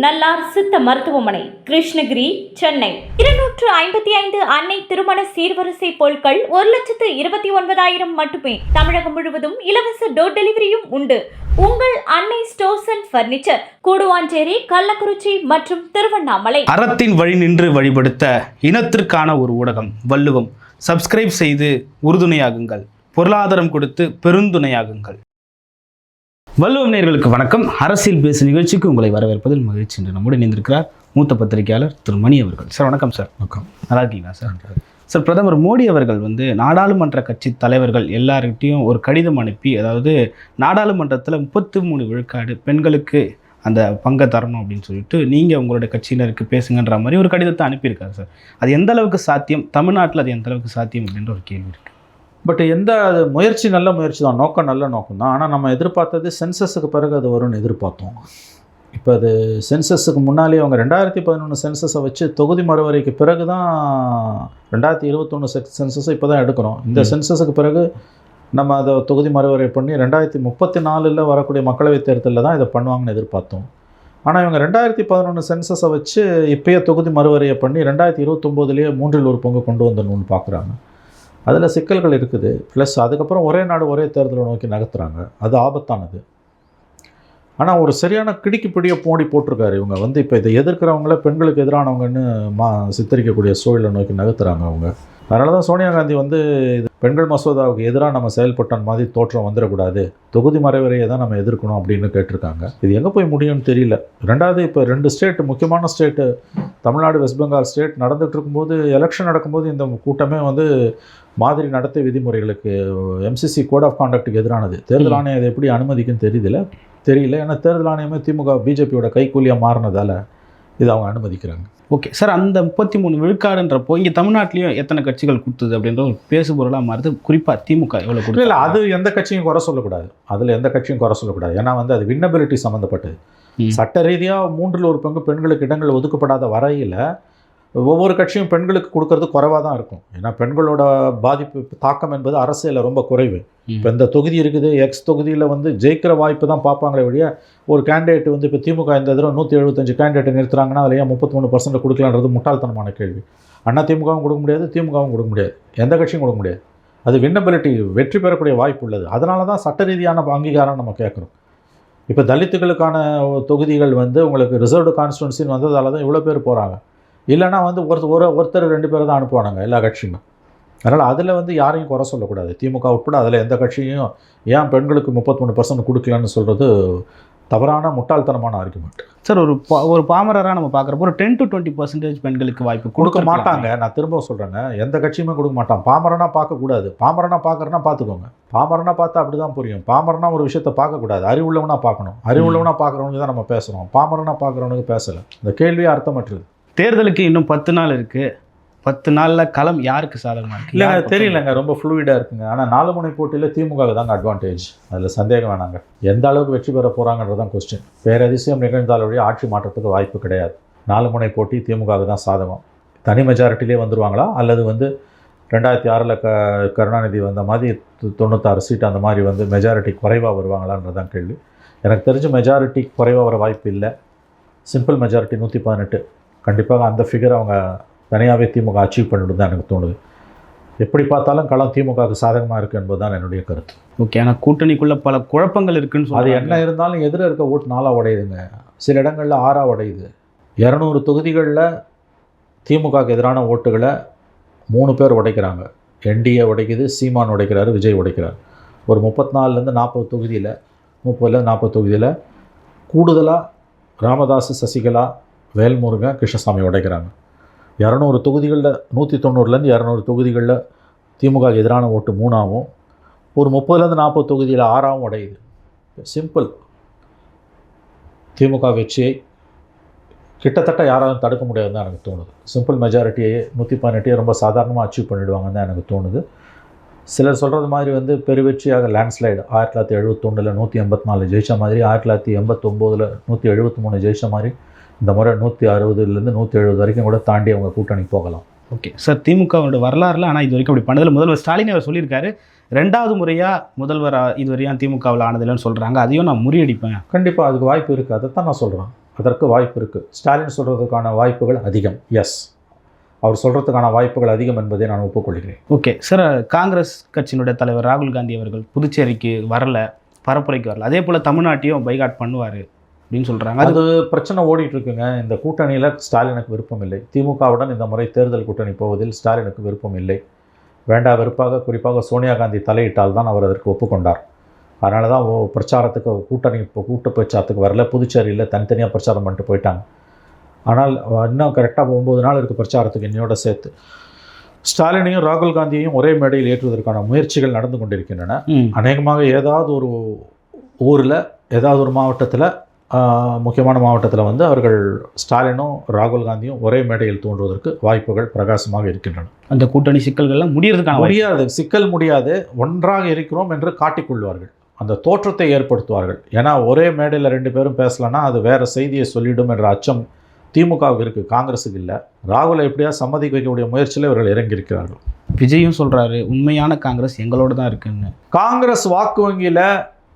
நல்லார் சித்த மருத்துவமனை, கிருஷ்ணகிரி, சென்னை. 255 அன்னை திருமண சீர்வரிசை பொருட்கள் 1,29,000 மட்டுமே. தமிழகம் முழுவதும் இலவச டோர் டெலிவரியும் உண்டு. உங்கள் Annai stores and furniture, Guduvanchery, Kallakurichi மற்றும் திருவண்ணாமலை. அறத்தின் வழி நின்று வழிபடுத்த இனத்திற்கான ஒரு ஊடகம் வள்ளுவம். சப்ஸ்கிரைப் செய்து உறுதுணையாகுங்கள். பொருளாதாரம் கொடுத்து பெருந்துணையாகுங்கள். வள்ளுவம் நேயர்களுக்கு வணக்கம். அரசியல் பேசு நிகழ்ச்சிக்கு உங்களை வரவேற்பதில் மகிழ்ச்சி. என்று நம்முடன் இணைந்திருக்கிறார் மூத்த பத்திரிகையாளர் திரு மணி அவர்கள். சார் வணக்கம். சார் வணக்கம். நல்லா இருக்கீங்களா சார்? சார், பிரதமர் மோடி அவர்கள் நாடாளுமன்ற கட்சி தலைவர்கள் எல்லார்கிட்டையும் ஒரு கடிதம் அனுப்பி, அதாவது நாடாளுமன்றத்தில் 33 விழுக்காடு பெண்களுக்கு அந்த பங்கை தரணும் அப்படின்னு சொல்லிட்டு நீங்கள் உங்களோட கட்சியினருக்கு பேசுங்கன்ற மாதிரி ஒரு கடிதத்தை அனுப்பியிருக்காரு சார். அது எந்த அளவுக்கு சாத்தியம், தமிழ்நாட்டில் அது எந்த அளவுக்கு சாத்தியம் அப்படின்ற ஒரு கேள்வி இருக்குது. பட் முயற்சி நல்ல முயற்சி தான், நோக்கம் நல்ல நோக்கம் தான். ஆனால் நம்ம எதிர்பார்த்தது சென்சஸுக்கு பிறகு அது வரும்னு எதிர்பார்த்தோம். இப்போ அது சென்சஸுக்கு முன்னாலே அவங்க 2011 சென்சஸை வச்சு தொகுதி மறுவரைக்கு பிறகு தான் 2021 சென்சஸை இப்போ தான் எடுக்கிறோம். இந்த சென்சஸுக்கு பிறகு நம்ம அதை தொகுதி மறுவரை பண்ணி 2034 வரக்கூடிய மக்களவைத் தேர்தலில் தான் இதை பண்ணுவாங்கன்னு எதிர்பார்த்தோம். ஆனால் இவங்க 2011 சென்சஸை வச்சு இப்போயே தொகுதி மறுவரையை பண்ணி 2029 3 1 பங்கு கொண்டு வந்துடணும்னு பார்க்குறாங்க. அதில் சிக்கல்கள் இருக்குது. ப்ளஸ் அதுக்கப்புறம் ஒரே நாடு ஒரே தேர்தலை நோக்கி நகர்த்துறாங்க. அது ஆபத்தானது. ஆனால் ஒரு சரியான கிடுக்கி பிடியை மோடி போட்டிருக்காரு. இவங்க இப்போ இதை எதிர்க்கிறவங்கள பெண்களுக்கு எதிரானவங்கன்னு சித்தரிக்கக்கூடிய சூழலை நோக்கி நகர்த்துறாங்க அவங்க. அதனால தான் சோனியா காந்தி இது பெண்கள் மசோதாவுக்கு எதிராக நம்ம செயல்பட்ட மாதிரி தோற்றம் வந்துடக்கூடாது, தொகுதி மறைவரையை தான் நம்ம எதிர்க்கணும் அப்படின்னு கேட்டிருக்காங்க. இது எங்கே போய் முடியும்னு தெரியல. ரெண்டாவது, இப்போ 2 ஸ்டேட், முக்கியமான state Tamil Nadu, west Bengal state நடந்துகிட்டு இருக்கும்போது, எலெக்ஷன் நடக்கும்போது இந்த கூட்டமே மாதிரி நடத்தை விதிமுறைகளுக்கு, எம்சிசி கோட் ஆஃப் கான்டக்டுக்கு எதிரானது. தேர்தல் ஆணையம் அதை எப்படி அனுமதிக்குன்னு தெரியல. ஏன்னா தேர்தல் ஆணையமே திமுக பிஜேபியோட கைக்கூலியாக மாறினதால் இது அவங்க அனுமதிக்கிறாங்க. ஓகே சார், அந்த 33 விழுக்காடுன்றப்போ இங்கே தமிழ்நாட்டிலையும் எத்தனை கட்சிகள் கொடுத்தது அப்படின்ற ஒரு பேசுபொருளாக மாறுது. குறிப்பாக திமுக எவ்வளோ கொடுத்து? இல்லை, அது எந்த கட்சியும் குறை சொல்லக்கூடாது. அதில் எந்த கட்சியும் குறை சொல்லக்கூடாது. ஏன்னா அது வின்னபிலிட்டி சம்மந்தப்பட்டது. சட்ட ரீதியாக 3 1 பங்கு பெண்களுக்கு இடங்கள் ஒதுக்கப்படாத வரையில் ஒவ்வொரு கட்சியும் பெண்களுக்கு கொடுக்கறது குறைவாக தான் இருக்கும். ஏன்னா பெண்களோட பாதிப்பு தாக்கம் என்பது அரசியலில் ரொம்ப குறைவு. இப்போ இந்த தொகுதி இருக்குது, எக்ஸ் தொகுதியில் ஜெயிக்கிற வாய்ப்பு தான் பார்ப்பாங்களே வழியா ஒரு கேண்டிடேட் இப்போ திமுக இந்த தடவை 175 கேண்டிடேட்டை நிறுத்துறாங்கன்னா அதில் ஏன் 33% கொடுக்கலான்றது முட்டாள்தனமான கேள்வி. அண்ணா திமுகவும் கொடுக்க முடியாது, திமுகவும் கொடுக்க முடியாது, எந்த கட்சியும் கொடுக்க முடியாது. அது வின்னபிலிட்டி, வெற்றி பெறக்கூடிய வாய்ப்பு உள்ளது. அதனால தான் சட்ட ரீதியான அங்கீகாரம் நம்ம கேட்குறோம். இப்போ தலித்துகளுக்கான தொகுதிகள் உங்களுக்கு ரிசர்வ்டு கான்ஸ்டிடுவன்சின்னு வந்ததால தான் இவ்வளோ பேர் போகிறாங்க. இல்லைனா ஒருத்தர் 2 பேர் தான் அனுப்புவானுங்க எல்லா கட்சியுமே. அதனால் அதில் யாரையும் குறை சொல்லக்கூடாது. திமுக உட்பட அதில் எந்த கட்சியும் ஏன் பெண்களுக்கு 33% கொடுக்கலன்னு சொல்கிறது தவறான முட்டாள்தனமான ஆர்குமெண்ட். சார், ஒரு பாமரராக நம்ம பார்க்குறப்போ ஒரு 10 to 20% பெண்களுக்கு வாய்ப்பு கொடுக்க மாட்டாங்க. நான் திரும்ப சொல்கிறேங்க, எந்த கட்சியுமே கொடுக்க மாட்டான். பாமரனா பார்க்கக்கூடாது. பாமரனா பார்க்குறேன்னா பார்த்துக்கோங்க. பாமரனா பார்த்தா அப்படி தான் புரியும். பாமரனா ஒரு விஷயத்தை பார்க்கக்கூடாது, அறிவுள்ளவனா பார்க்கணும். அறிவுள்ளவனா பார்க்குறவனுக்கு தான் நம்ம பேசுகிறோம். பாமரனா பார்க்குறவனுக்கு பேசலை. இந்த கேள்வியே அர்த்தமற்றது. தேர்தலுக்கு இன்னும் 10 நாள் இருக்குது. 10 நாளில் களம் யாருக்கு சாதகமாக இருக்குது? இல்லைங்க, தெரியலங்க, ரொம்ப ஃப்ளூயிடாக இருக்குங்க. ஆனால் 4 முனை போட்டியில் திமுக தாங்க அட்வான்டேஜ். அதில் சந்தேகம் வேணாங்க. எந்த அளவுக்கு வெற்றி பெற போகிறாங்கன்றது தான் கொஸ்டின். பேரதிசயம் நிகழ்ந்தாலுடைய ஆட்சி மாற்றத்துக்கு வாய்ப்பு கிடையாது. 4 முனை போட்டி திமுக தான் சாதகம். தனி மெஜாரிட்டிலே வந்துடுவாங்களா, அல்லது 2006 கருணாநிதி வந்த மாதிரி 96 சீட் அந்த மாதிரி மெஜாரிட்டி குறைவாக வருவாங்களான்றது தான் கேள்வி. எனக்கு தெரிஞ்ச மெஜாரிட்டி குறைவாக வர வாய்ப்பு இல்லை. Simple majority 118. கண்டிப்பாக அந்த ஃபிகர் அவங்க தனியாகவே திமுக அச்சீவ் பண்ணிட்டு தான் எனக்கு தோணுது. எப்படி பார்த்தாலும் களம் திமுகவுக்கு சாதகமாக இருக்குது என்பது தான் என்னுடைய கருத்து. ஓகே, ஆனால் கூட்டணிக்குள்ளே பல குழப்பங்கள் இருக்குன்னு அது என்ன இருந்தாலும் எதிர இருக்க ஓட்டு 4 உடையுதுங்க. சில இடங்களில் 6 உடையுது. 200 தொகுதிகளில் திமுகவுக்கு எதிரான ஓட்டுகளை 3 பேர் உடைக்கிறாங்க. என்டிஏ உடைக்குது, சீமான் உடைக்கிறாரு, விஜய் உடைக்கிறார். ஒரு 34 40 தொகுதியில் 40 தொகுதியில் கூடுதலாக ராமதாஸ், சசிகலா, வேல்முருகன், கிருஷ்ணசாமி உடைக்கிறாங்க. 200 தொகுதிகளில் 190 200 தொகுதிகளில் திமுக எதிரான ஓட்டு 3ஆகவும், ஒரு 30 40 தொகுதியில் 6ஆகவும் உடையுது. சிம்பிள். திமுக வெற்றியை கிட்டத்தட்ட யாராலும் தடுக்க முடியாதுன்னு தான் எனக்கு தோணுது. சிம்பிள் மெஜாரிட்டியை 118 ரொம்ப சாதாரணமாக அச்சீவ் பண்ணிவிடுவாங்கன்னு தான் எனக்கு தோணுது. சிலர் சொல்கிறது மாதிரி பெருவெற்றியாக லேண்ட்ஸ்லைடு 1971 184 ஜெயிச்ச மாதிரி, 1989 173 ஜெயிச்ச மாதிரி, இந்த முறை 160 170 வரைக்கும் கூட தாண்டி அவங்க கூட்டணி போகலாம். ஓகே சார், திமுகவோட வரலாறுல ஆனால் இது வரைக்கும் அப்படி பண்ணதில் முதல்வர் ஸ்டாலின் அவர் சொல்லியிருக்காரு, 2வது முறையாக முதல்வர் இதுவரையும் திமுகவில் ஆனதில்லைன்னு சொல்கிறாங்க. அதையும் நான் முறியடிப்பேன். கண்டிப்பாக அதுக்கு வாய்ப்பு இருக்குது. அதை தான் நான் சொல்கிறேன். அதற்கு வாய்ப்பு இருக்குது. ஸ்டாலின் சொல்கிறதுக்கான வாய்ப்புகள் அதிகம். எஸ், அவர் சொல்கிறதுக்கான வாய்ப்புகள் அதிகம் என்பதை நான் ஒப்புக்கொள்கிறேன். ஓகே சார், காங்கிரஸ் கட்சியினுடைய தலைவர் ராகுல் காந்தி அவர்கள் புதுச்சேரிக்கு வரல, பரப்புரைக்கு வரல, அதே போல் தமிழ்நாட்டையும் பைகாட் பண்ணுவார் அப்படின்னு சொல்கிறாங்க. அது பிரச்சனை ஓடிட்டு இருக்குங்க. இந்த கூட்டணியில் ஸ்டாலினுக்கு விருப்பம் இல்லை. திமுகவுடன் இந்த முறை தேர்தல் கூட்டணி போவதில் ஸ்டாலினுக்கு விருப்பம் இல்லை. வேண்டா வெறுப்பாக, குறிப்பாக சோனியா காந்தி தலையிட்டால் தான் அவர் அதற்கு ஒப்புக்கொண்டார். அதனால தான் பிரச்சாரத்துக்கு கூட்டு பிரச்சாரத்துக்கு வரல. புதுச்சேரியில் தனித்தனியாக பிரச்சாரம் பண்ணிட்டு போயிட்டாங்க. ஆனால் இன்னும் கரெக்டாக 9 நாள் இருக்குது பிரச்சாரத்துக்கு என்னையோட சேர்த்து. ஸ்டாலினையும் ராகுல் காந்தியையும் ஒரே மேடையில் ஏற்றுவதற்கான முயற்சிகள் நடந்து கொண்டிருக்கின்றன. அநேகமாக ஏதாவது ஒரு ஊரில், ஏதாவது ஒரு மாவட்டத்தில், முக்கியமான மாவட்டத்தில் வந்து அவர்கள் ஸ்டாலினும் ராகுல் காந்தியும் ஒரே மேடையில் தோன்றுவதற்கு வாய்ப்புகள் பிரகாசமாக இருக்கின்றன. அந்த கூட்டணி சிக்கல்கள்லாம் முடியாது, சிக்கல் முடியாது, ஒன்றாக இருக்கிறோம் என்று காட்டிக்கொள்வார்கள், அந்த தோற்றத்தை ஏற்படுத்துவார்கள். ஏன்னா ஒரே மேடையில் 2 பேரும் பேசலைன்னா அது வேறு செய்தியை சொல்லிடும் என்ற அச்சம் திமுகவுக்கு இருக்குது, காங்கிரஸுக்கு இல்லை. ராகுலை எப்படியா சம்மதிக்க வைக்கக்கூடிய முயற்சியில் இவர்கள் இறங்கியிருக்கிறார்கள். விஜயும் சொல்கிறாரு உண்மையான காங்கிரஸ் எங்களோட தான் இருக்குன்னு. காங்கிரஸ் வாக்கு வங்கியில்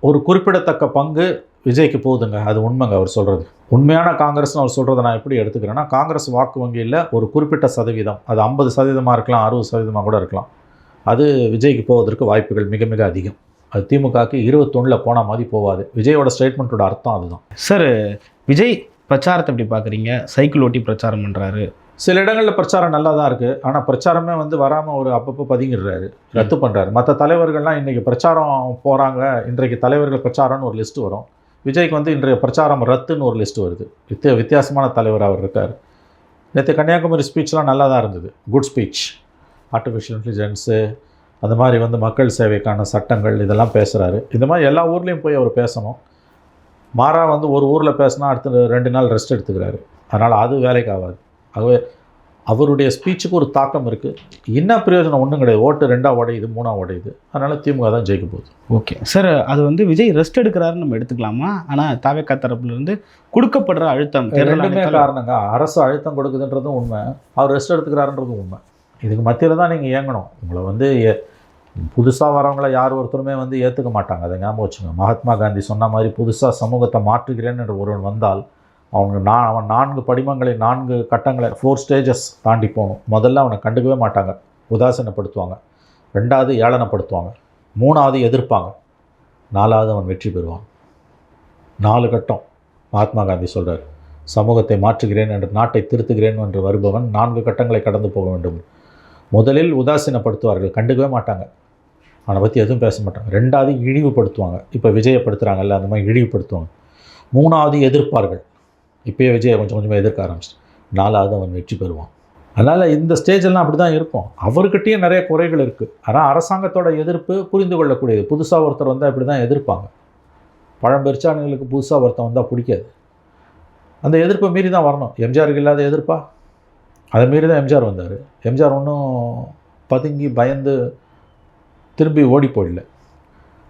ஒரு குறிப்பிடத்தக்க பங்கு விஜய்க்கு போகுதுங்க, அது உண்மைங்க. அவர் சொல்கிறது உண்மையான காங்கிரஸ்னு அவர் சொல்கிறத நான் எப்படி எடுத்துக்கிறேன்னா, காங்கிரஸ் வாக்கு வங்கியில் ஒரு குறிப்பிட்ட சதவீதம், அது 50% இருக்கலாம், 60% கூட இருக்கலாம், அது விஜய்க்கு போவதற்கு வாய்ப்புகள் மிக மிக அதிகம். அது திமுகவுக்கு 21 போன மாதிரி போகாது. விஜயோட ஸ்டேட்மெண்ட்டோட அர்த்தம் அதுதான். சார், விஜய் பிரச்சாரத்தை எப்படி பார்க்குறீங்க? சைக்கிள் ஓட்டி பிரச்சாரம் பண்ணுறாரு. சில இடங்களில் பிரச்சாரம் நல்லா தான் இருக்குது. ஆனால் பிரச்சாரமே வந்து வராமல் ஒரு அப்பப்போ பதுங்கிடுறாரு, ரத்து பண்ணுறாரு. மற்ற தலைவர்கள்லாம் இன்றைக்கி பிரச்சாரம் போகிறாங்க, இன்றைக்கு தலைவர்கள் பிரச்சாரம்னு ஒரு லிஸ்ட்டு வரும். விஜய்க்கு வந்து இன்றைய பிரச்சாரம் ரத்துன்னு ஒரு லிஸ்ட்டு வருது. வித்தியாசமான தலைவர் அவர் இருக்கார். நேற்று கன்னியாகுமரி ஸ்பீச்லாம் நல்லா தான் இருந்தது, குட் ஸ்பீச். ஆர்டிஃபிஷியல் இன்டெலிஜென்ஸு, அந்த மாதிரி வந்து மக்கள் சேவைக்கான சட்டங்கள், இதெல்லாம் பேசுகிறாரு. இந்த மாதிரி எல்லா ஊர்லேயும் போய் அவர் பேசணும். மாறா வந்து ஒரு ஊரில் பேசினா அடுத்த 2 நாள் ரெஸ்ட் எடுத்துக்கிறாரு. அதனால் அது வேலைக்கு ஆகாது. ஆகவே அவருடைய ஸ்பீச்சுக்கு ஒரு தாக்கம் இருக்குது. என்ன பிரயோஜனம்? ஒன்றும் கிடையாது. ஓட்டு 2ஆக உடையுது, 3ஆக உடையுது. அதனால் திமுக தான் ஜெயிக்க போகுது. ஓகே சார், அது வந்து விஜய் ரெஸ்ட் எடுக்கிறாருன்னு நம்ம எடுத்துக்கலாமா? ஆனால் தாவேகா தரப்புலேருந்து கொடுக்கப்படுற அழுத்தம், ரெண்டுமே காரணங்க. அரசு அழுத்தம் கொடுக்குதுன்றதும் உண்மை, அவர் ரெஸ்ட் எடுத்துக்கிறாருன்றதும் உண்மை. இதுக்கு மத்தியில் தான் நீங்கள் இயங்கணும். உங்களை வந்து புதுசாக வரவங்கள யார் ஒருத்தருமே வந்து ஏற்றுக்க மாட்டாங்க, அதை ஞாபகம் வச்சுங்க. மகாத்மா காந்தி சொன்ன மாதிரி புதுசாக சமூகத்தை மாற்றுகிறேன் என்று ஒருவன் வந்தால் அவன் 4 படிமங்களை, 4 கட்டங்களை, 4 ஸ்டேஜஸ் தாண்டி போகணும். முதல்ல அவனை கண்டுக்கவே மாட்டாங்க, உதாசீனப்படுத்துவாங்க. 2வது ஏளனப்படுத்துவாங்க. 3வது எதிர்ப்பாங்க. 4வது அவன் வெற்றி பெறுவான். 4 கட்டம் மகாத்மா காந்தி சொல்கிறார். சமூகத்தை மாற்றுகிறேன் என்று, நாட்டை திருத்துகிறேன் என்று வருபவன் 4 கட்டங்களை கடந்து போக வேண்டும். முதலில் உதாசீனப்படுத்துவார்கள், கண்டுக்கவே மாட்டாங்க, அவனை பற்றி எதுவும் பேச மாட்டாங்க. 2வது இழிவுபடுத்துவாங்க, இப்போ விஜயப்படுத்துகிறாங்கல்ல அந்த மாதிரி இழிவுபடுத்துவாங்க. 3வது எதிர்ப்பார்கள், இப்போயே விஜயை கொஞ்சம் கொஞ்சமாக எதிர்க்க ஆரம்பிச்சு. 4வது அவன் வெற்றி பெறுவான். அதனால் இந்த ஸ்டேஜெல்லாம் அப்படி தான் இருக்கும். அவர்கிட்டயே நிறைய குறைகள் இருக்குது. ஆனால் அரசாங்கத்தோட எதிர்ப்பு புரிந்து கொள்ளக்கூடியது. புதுசாக ஒருத்தர் வந்தால் இப்படி தான் எதிர்ப்பாங்க. பழம்பெருச்சானிகளுக்கு புதுசாக ஒருத்தர் வந்தால் பிடிக்காது. அந்த எதிர்ப்பை மீறி தான் வரணும். எம்ஜிஆருக்கு இல்லாத எதிர்ப்பா? அதை மீறி தான் எம்ஜிஆர் வந்தார். எம்ஜிஆர் ஒன்றும் பதுங்கி பயந்து திரும்பி ஓடி போயிடல.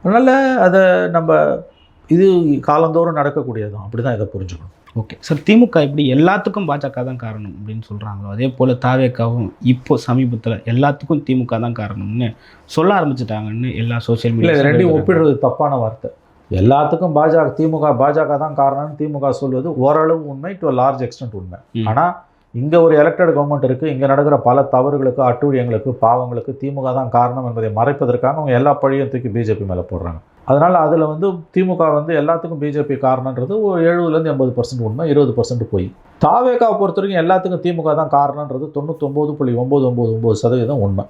அதனால் அதை நம்ம இது காலந்தோறும் நடக்கக்கூடியது தான். அப்படி தான் இதை புரிஞ்சுக்கணும். ஓகே சார், திமுக இப்படி எல்லாத்துக்கும் பாஜக தான் காரணம் அப்படின்னு சொல்கிறாங்களோ, அதே போல் தாவேக்காவும் இப்போ சமீபத்தில் எல்லாத்துக்கும் திமுக தான் காரணம்னு சொல்ல ஆரம்பிச்சிட்டாங்கன்னு எல்லா சோசியல் மீடியா. இல்லை, ரெண்டையும் ஒப்பிடுறது தப்பான வார்த்தை. எல்லாத்துக்கும் பாஜக தான் காரணம்னு திமுக சொல்வது ஓரளவு உண்மை, டு லார்ஜ் எக்ஸ்டென்ட் உண்மை. ஆனால் இங்கே ஒரு எலெக்டட் கவர்மெண்ட் இருக்குது, இங்கே நடக்கிற பல தவறுகளுக்கு, அட்டூழியங்களுக்கு, பாவங்களுக்கு திமுக தான் காரணம் என்பதை மறைப்பதற்காக அவங்க எல்லா பழியும் தூக்கி பிஜேபி மேலே போடுறாங்க. அதனால் அதில் வந்து திமுக வந்து எல்லாத்துக்கும் பிஜேபி காரணன்றது ஒரு 70% 80% உண்மை, 20% போய். தாவேகாவை பொறுத்த வரைக்கும் எல்லாத்துக்கும் திமுக தான் காரணன்றது 99.999% உண்மை.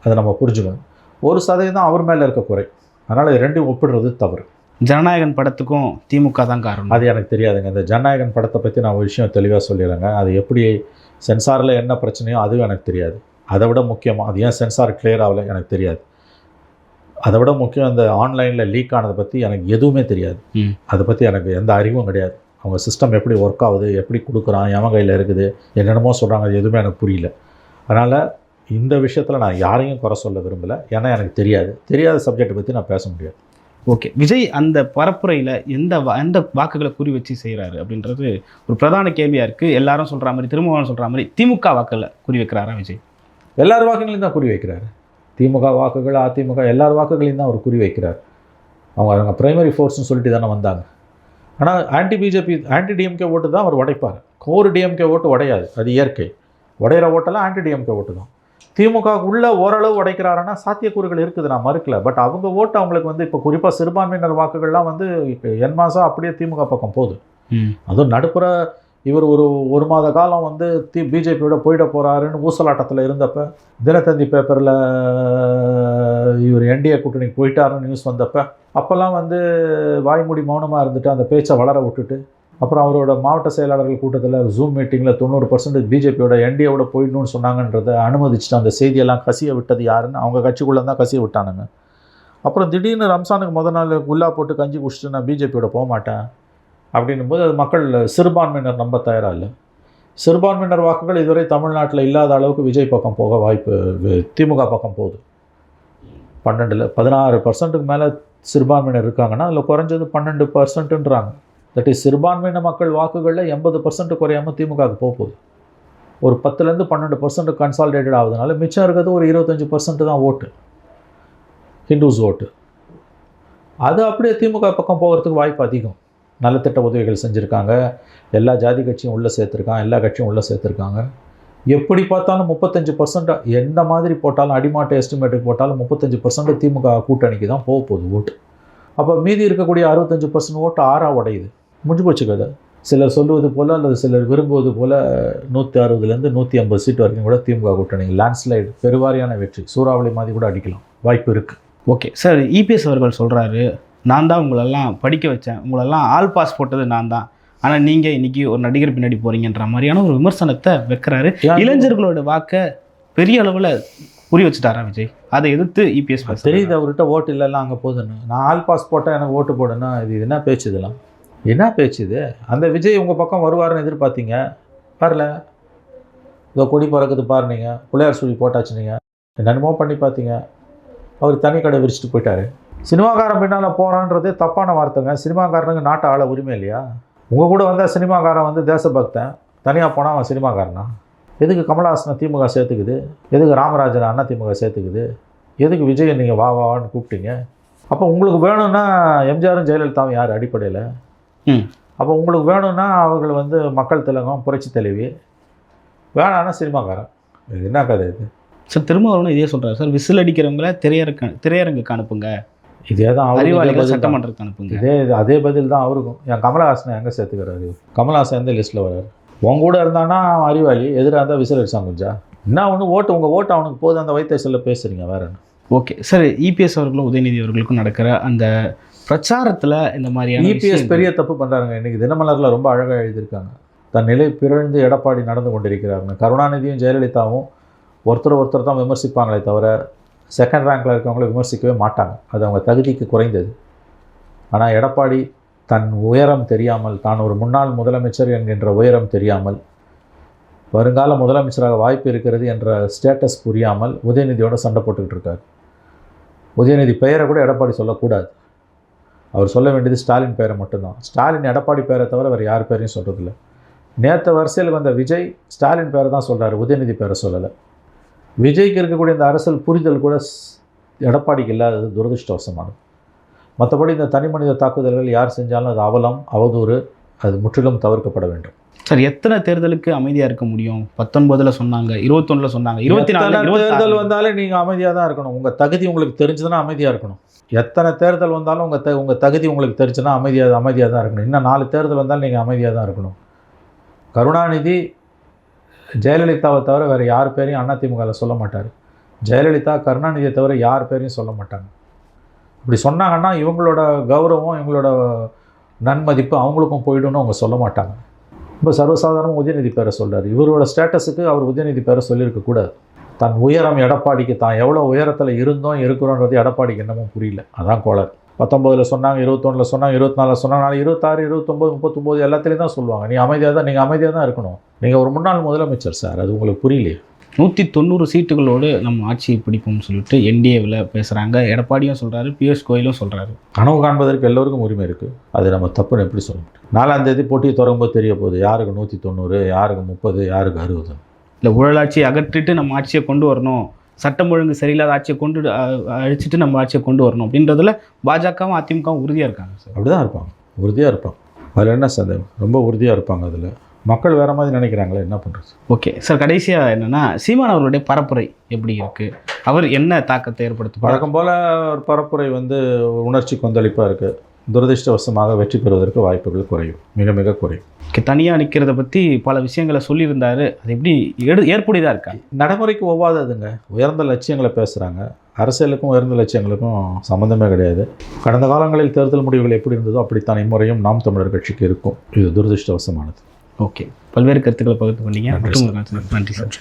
அதை நம்ம புரிஞ்சுக்கணும். 1% அவர் மேலே இருக்க குறை. அதனால் இது ரெண்டையும் ஒப்பிடுறது தவறு. ஜனநாயகன் படத்துக்கும் திமுக தான் காரணம். அது எனக்கு தெரியாதுங்க. இந்த ஜனநாயகன் படத்தை பற்றி நான் ஒரு விஷயம் தெளிவாக சொல்லிடுறேங்க. அது எப்படி சென்சாரில் என்ன பிரச்சனையோ அதுவும் எனக்கு தெரியாது. அதை விட முக்கியமாக அது ஏன் சென்சார் கிளியர் ஆகலை எனக்கு தெரியாது. அதை விட முக்கியம், அந்த ஆன்லைனில் லீக் ஆனதை பற்றி எனக்கு எதுவுமே தெரியாது. அதை பற்றி எனக்கு எந்த அறிவும் கிடையாது. அவங்க சிஸ்டம் எப்படி ஒர்க் ஆகுது, எப்படி கொடுக்குறான், எவன் கையில் இருக்குது, என்னென்னமோ சொல்கிறாங்க, அது எதுவுமே எனக்கு புரியல. அதனால் இந்த விஷயத்தில் நான் யாரையும் குறை சொல்ல விரும்பலை. ஏன்னா எனக்கு தெரியாத சப்ஜெக்டை பற்றி நான் பேச முடியாது. ஓகே, விஜய் அந்த பரப்புரையில் எந்த வாக்குகளை குறி வச்சு செய்கிறாரு அப்படின்றது ஒரு பிரதான கேள்வியாக இருக்குது. எல்லாரும் சொல்கிற மாதிரி, திரும்பவும் சொல்கிற மாதிரி திமுக வாக்குகளை குறி வைக்கிறாரா விஜய்? எல்லார் வாக்குகளையும் தான் குறி வைக்கிறாரு. திமுக வாக்குகள், அதிமுக எல்லார் வாக்குகளையும் தான் அவர் குறி வைக்கிறார். அவங்க பிரைமரி ஃபோர்ஸ்னு சொல்லிட்டு தானே வந்தாங்க. ஆனால் ஆன்டி டிஎம்கே ஓட்டு தான் அவர் உடைப்பார். கோர் டிஎம்கே ஓட்டு உடையாது, அது இயற்கை. உடையிற ஓட்டெல்லாம் ஆன்டி டிஎம்கே ஓட்டு தான். திமுக உள்ள ஓரளவு உடைக்கிறாருன்னா சாத்தியக்கூறுகள் இருக்குது, நான் மறுக்கல. பட் அவங்க ஓட்டு அவங்களுக்கு வந்து இப்போ குறிப்பாக சிறுபான்மையினர் வாக்குகள்லாம் வந்து இப்போ என்மாசம் அப்படியே திமுக பக்கம் போகுது. அதுவும் நடுப்புற இவர் ஒரு மாத காலம் வந்து பிஜேபியோட போயிட போகிறாருன்னு ஊசலாட்டத்தில் இருந்தப்போ, தினத்தந்தி பேப்பரில் இவர் என்டிஏ கூட்டணிக்கு போயிட்டாருன்னு நியூஸ் வந்தப்போ, அப்போல்லாம் வந்து வாய்மூடி மௌனமாக இருந்துட்டு அந்த பேச்சை வளர விட்டுட்டு, அப்புறம் அவரோட மாவட்ட செயலாளர்கள் கூட்டத்தில் ஜூம் மீட்டிங்கில் 90% பிஜேபியோட என்டிஏவோட போயிடணும்னு சொன்னாங்கன்றதை அனுமதிச்சுட்டு அந்த செய்தியெல்லாம் கசிய விட்டது யாருன்னு அவங்க கட்சிக்குள்ளே தான் கசிய விட்டானுங்க. அப்புறம் திடீர்னு ரம்சானுக்கு முதல் நாள் குல்லா போட்டு கஞ்சி குடிச்சிட்டு நான் பிஜேபியோட போக மாட்டேன் அப்படின்னும் போது அது மக்கள் சிறுபான்மையினர் நம்ப தயாராக இல்லை. சிறுபான்மையினர் வாக்குகள் இதுவரை தமிழ்நாட்டில் இல்லாத அளவுக்கு விஜய் பக்கம் போக வாய்ப்பு, திமுக பக்கம் போகுது. 16% மேலே சிறுபான்மையினர் இருக்காங்கன்னா அதில் குறைஞ்சது 12%ன்றாங்க. தட் இஸ் சிறுபான்மையின மக்கள் வாக்குகளில் 80% குறையாமல் திமுகவுக்கு போகுது. ஒரு 10லேருந்து 12% கன்சாலிடேட்டட் ஆகுதுனால மிச்சம் இருக்கிறது ஒரு 25% தான் ஓட்டு, ஹிந்துஸ் ஓட்டு. அது அப்படியே திமுக பக்கம் போகிறதுக்கு வாய்ப்பு அதிகம். நலத்திட்ட உதவிகள் செஞ்சுருக்காங்க, எல்லா ஜாதி கட்சியும் உள்ளே சேர்த்துருக்காங்க, எல்லா கட்சியும் உள்ளே சேர்த்துருக்காங்க. எப்படி பார்த்தாலும் 35%, எந்த மாதிரி போட்டாலும் அடிமாட்ட எஸ்டிமேட்டுக்கு போட்டாலும் 35% திமுக கூட்டணிக்கு தான் போக போகுது ஓட்டு. அப்போ மீதி இருக்கக்கூடிய 65% ஓட்டு உடையுது, முடிஞ்சு போச்சு கதை. சிலர் சொல்லுவது போல் அல்லது சிலர் விரும்புவது போல் 160லேருந்து 150 சீட் வரைக்கும் கூட திமுக கூட்டணி லேண்ட்ஸ்லைடு, பெருவாரியான வெற்றி, சூறாவளி மாதிரி கூட அடிக்கலாம், வாய்ப்பு இருக்குது. ஓகே சார், இபிஎஸ் அவர்கள் சொல்கிறாரு, நான் தான் உங்களெல்லாம் படிக்க வச்சேன், உங்களெல்லாம் ஆல் பாஸ் போட்டது நான் தான், ஆனால் நீங்கள் இன்றைக்கி ஒரு நடிகர் பின்னாடி போகிறீங்கன்ற மாதிரியான ஒரு விமர்சனத்தை வைக்கிறாரு. இளைஞர்களோட வாக்கை பெரிய அளவில் புரிய வச்சுட்டாரா விஜய்? அதை எதிர்த்து இபிஎஸ் தெரியுது அவர்கிட்ட ஓட்டு இல்லைலாம் அங்கே போதுன்னு. நான் ஆல் பாஸ் போட்டால் எனக்கு ஓட்டு போடுன்னா இது என்ன பேச்சு? இதெல்லாம் என்ன பேச்சு இது? அந்த விஜய் உங்கள் பக்கம் வருவாருன்னு எதிர்பார்த்தீங்க, வரல. இதோ கொடி பறக்குது பாரு, நீங்கள் பிள்ளையார் சொல்லி போட்டாச்சு, நீங்கள் என்னென்னமோ பண்ணி பார்த்தீங்க. அவர் தனி கடை விரிச்சிட்டு போயிட்டார். சினிமாக்காரன் பின்னால் போகிறான்றதே தப்பான வார்த்தைங்க. சினிமாக்காரனுக்கு நாட்டை ஆள உரிமை இல்லையா? உங்கள் கூட வந்தால் சினிமாக்காரன் வந்து தேசபக்தன், தனியாக போனால் அவன் சினிமாக்காரனா? எதுக்கு கமலஹாசனை திமுக சேர்த்துக்குது? எதுக்கு ராமராஜனை அண்ணா திமுக சேர்த்துக்குது? எதுக்கு விஜயை நீங்கள் வான்னு கூப்பிட்டீங்க? அப்போ உங்களுக்கு வேணும்னா எம்ஜிஆரும் ஜெயலலிதாவும் யார் அடிப்படையில்? அப்போ உங்களுக்கு வேணும்னா அவர்கள் வந்து மக்கள் திலகம், புரட்சி தலைவி, வேணான்னா சினிமாக்காரன். இது என்ன கதை இது? சார் திருமாவளவனும் இதே சொல்கிறார் சார், விசில் அடிக்கிறவங்கள திரையரங்குக்கு அனுப்புங்க, இதே தான் அறிவாளிகள் சட்டமன்றத்துக்கு அனுப்புங்க. அதே பதில் தான் அவருக்கும். என் கமலஹாசனை எங்கே சேர்த்துக்கிறாரு? கமலஹாசன் எந்த லிஸ்ட்டில் வர்றாரு? உங்க கூட இருந்தானா அறிவாளி, எதிராக இருந்தால் விசில் அடிச்சாங்க கொஞ்சம். என்ன ஒன்று ஓட்டு, உங்கள் ஓட்டு அவனுக்கு போது, அந்த வைத்தேசலில் பேசுகிறீங்க, வேற என்ன? ஓகே சார், இபிஎஸ் அவர்களும் உதயநிதி அவர்களுக்கும் நடக்கிற அந்த பிரச்சாரத்தில் இந்த மாதிரியான இபிஎஸ் பெரிய தப்பு பண்ணுறாருங்க. இன்றைக்கி தினமலரில் ரொம்ப அழகாக எழுதியிருக்காங்க. தன் நிலை பிறழ்ந்து எடப்பாடி நடந்து கொண்டிருக்கிறாருங்க. கருணாநிதியும் ஜெயலலிதாவும் ஒருத்தர் தான் விமர்சிப்பாங்களே தவிர செகண்ட் ரேங்கில் இருக்கவங்கள விமர்சிக்கவே மாட்டாங்க. அது அவங்க தகுதிக்கு குறைந்தது. ஆனால் எடப்பாடி தன் உயரம் தெரியாமல், தான் ஒரு முன்னாள் முதலமைச்சர் என்கின்ற உயரம் தெரியாமல், வருங்கால முதலமைச்சராக வாய்ப்பு இருக்கிறது என்ற ஸ்டேட்டஸ் புரியாமல் உதயநிதியோட சண்டை போட்டுக்கிட்டு இருக்கார். உதயநிதி பெயரை கூட எடப்பாடி சொல்லக்கூடாது. அவர் சொல்ல வேண்டியது ஸ்டாலின் பெயரை மட்டும்தான். ஸ்டாலின் எடப்பாடி பெயரை தவிர வேறு யார் பேரையும் சொல்கிறதில்ல. நேற்று வரிசையில் வந்த விஜய் ஸ்டாலின் பேரை தான் சொல்கிறார், உதயநிதி பேரை சொல்லலை. விஜய்க்கு இருக்கக்கூடிய இந்த அரசியல் புரிதல் கூட எடப்பாடிக்கு இல்லாதது துரதிருஷ்டவசமானது. மற்றபடி இந்த தனி மனித தாக்குதல்கள் யார் செஞ்சாலும் அது அவலம், அவதூறு, அது முற்றிலும் தவிர்க்கப்பட வேண்டும். சார், எத்தனை தேர்தலுக்கு அமைதியாக இருக்க முடியும்? 19 சொன்னாங்க, 21 சொன்னாங்க, 24 தேர்தல் வந்தாலே நீங்கள் அமைதியாக தான் இருக்கணும். உங்கள் தகுதி உங்களுக்கு தெரிஞ்சுதுன்னா அமைதியாக இருக்கணும். எத்தனை தேர்தல் வந்தாலும் உங்கள் தகுதி உங்களுக்கு தெரிஞ்சுன்னா அமைதியாக தான் இருக்கணும். இன்னும் 4 தேர்தல் வந்தாலும் நீங்கள் அமைதியாக தான் இருக்கணும். கருணாநிதி ஜெயலலிதாவை தவிர வேறு யார் பேரையும் அதிமுகவில் சொல்ல மாட்டார். ஜெயலலிதா கருணாநிதியை தவிர யார் பேரையும் சொல்ல மாட்டாங்க. இப்படி சொன்னாங்கன்னா இவங்களோட கௌரவம், இவங்களோட நன்மதிப்பு அவங்களுக்கும் போய்டுன்னு அவங்க சொல்ல மாட்டாங்க. இப்போ சர்வசாதாரணமாக உதயநிதி பேரை சொல்கிறார். இவரோட ஸ்டேட்டஸுக்கு அவர் உதயநிதி பேரை சொல்லியிருக்கக்கூடாது. தன் உயரம் எடப்பாடிக்கு, தான் எவ்வளோ உயரத்தில் இருந்தோம் இருக்கிறோன்றது எடப்பாடிக்கு என்னமோ புரியல. அதான் கோளாறு. 19 சொன்னாங்க, 21 சொன்னாங்க, 24 சொன்னாங்க, 26, 26, 29, 39 எல்லாத்துலேயும் தான் சொல்லுவாங்க. நீங்கள் அமைதியாக தான் இருக்கணும். நீங்கள் ஒரு முன்னாள் முதலமைச்சர் சார், அது உங்களுக்கு புரியலையே. 190 சீட்டுகளோடு நம்ம ஆட்சியை பிடிப்போம்னு சொல்லிட்டு என்டிஏவில் பேசுகிறாங்க. எடப்பாடியும் சொல்கிறாரு, பியூஷ் கோயலும் சொல்கிறாரு. கனவு காண்பதற்கு எல்லோருக்கும் உரிமை இருக்குது. அது நம்ம தப்புன்னு எப்படி சொல்ல முடியும்? 4ஆம் தேதி போட்டியை தொடங்கும்போது தெரிய போகுது யாருக்கு 190, யாருக்கு 30, யாருக்கு 60. இல்லை, ஊழலாட்சியை அகற்றிட்டு நம்ம ஆட்சியை கொண்டு வரணும், சட்டம் ஒழுங்கு சரியில்லாத ஆட்சியை அழிச்சிட்டு நம்ம ஆட்சியை கொண்டு வரணும் அப்படின்றதுல பாஜகவும் அதிமுகவும் உறுதியாக இருக்காங்க சார். அப்படி தான் இருப்பாங்க, உறுதியாக இருப்பாங்க. அதில் என்ன சந்தேகம்? ரொம்ப உறுதியாக இருப்பாங்க. அதில் மக்கள் வேறு மாதிரி நினைக்கிறாங்களே, என்ன பண்ணுறது? ஓகே சார், கடைசியாக என்னென்னா சீமான் அவர்களுடைய பரப்புரை எப்படி இருக்குது? அவர் என்ன தாக்கத்தை ஏற்படுத்தும்? வழக்கம் போல் ஒரு பரப்புரை உணர்ச்சி கொந்தளிப்பாக இருக்குது. துரதிர்ஷ்டவசமாக வெற்றி பெறுவதற்கு வாய்ப்புகள் குறையும், மிக மிக குறையும். தனியாக நிற்கிறத பற்றி பல விஷயங்களை சொல்லியிருந்தார். அது எப்படி ஏற்புடையதாக இருக்கா? நடைமுறைக்கு ஒவ்வாததுங்க. உயர்ந்த லட்சியங்களை பேசுகிறாங்க. அரசியலுக்கும் உயர்ந்த லட்சியங்களுக்கும் சம்மந்தமே கிடையாது. கடந்த காலங்களில் தேர்தல் முடிவுகள் எப்படி இருந்ததோ அப்படித்தான் இம்முறையும் நாம் தமிழர் கட்சிக்கு இருக்கும். இது துரதிர்ஷ்டவசமானது. ஓகே, பல்வேறு கருத்துக்களை பகிர்ந்து கொண்டீங்க. நன்றி சார்.